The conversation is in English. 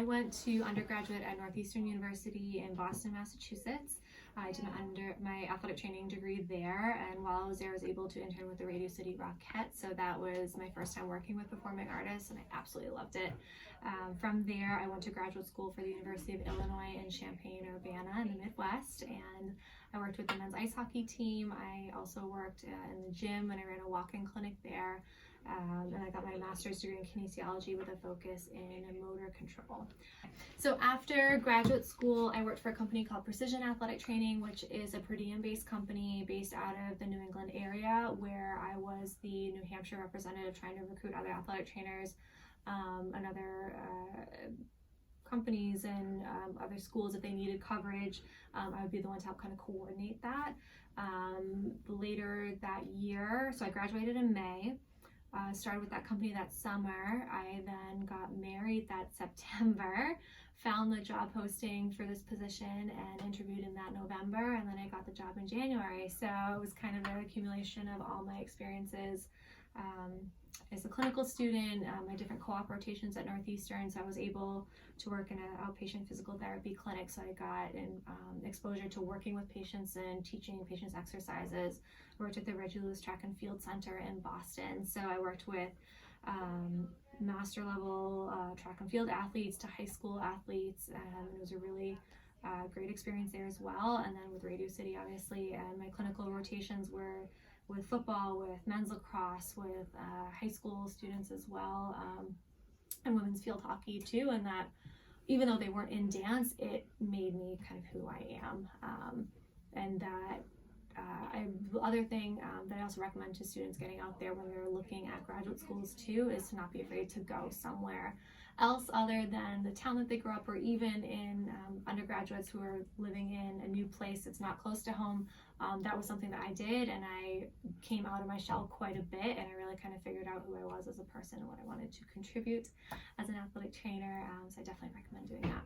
I went to undergraduate at Northeastern University in Boston, Massachusetts. I did my athletic training degree there, and while I was there, I was able to intern with the Radio City Rockettes. So that was my first time working with performing artists, and I absolutely loved it. From there, I went to graduate school for the University of Illinois in Champaign-Urbana in the Midwest, and I worked with the men's ice hockey team. I also worked in the gym, and I ran a walk-in clinic there. And I got my master's degree in kinesiology with a focus in motor control. So after graduate school, I worked for a company called Precision Athletic Training, which is a per diem-based company based out of the New England area, where I was the New Hampshire representative trying to recruit other athletic trainers and other companies and other schools if they needed coverage. I would be the one to help kind of coordinate that. Later that year, so I graduated in May. Started with that company that summer. I then got married that September, found the job posting for this position and interviewed in that November, and then I got the job in January. So it was kind of an accumulation of all my experiences as a clinical student, my different co-op rotations at Northeastern. So I was able to work in an outpatient physical therapy clinic, so I got exposure to working with patients and teaching patients exercises. I worked at the Reggie Lewis Track and Field Center in Boston, so I worked with master level track and field athletes to high school athletes, and it was a really great experience there as well. And then with Radio City, obviously, my clinical rotations were with football, with men's lacrosse, with high school students as well, and women's field hockey too. And that, even though they weren't in dance, it made me kind of who I am. And that other thing that I also recommend to students getting out there when they're looking at graduate schools too is to not be afraid to go somewhere else other than the town that they grew up, or even in undergraduates who are living in a new place that's not close to home. That was something that I did, and I came out of my shell quite a bit, and I really kind of figured out who I was as a person and what I wanted to contribute as an athletic trainer. So I definitely recommend doing that.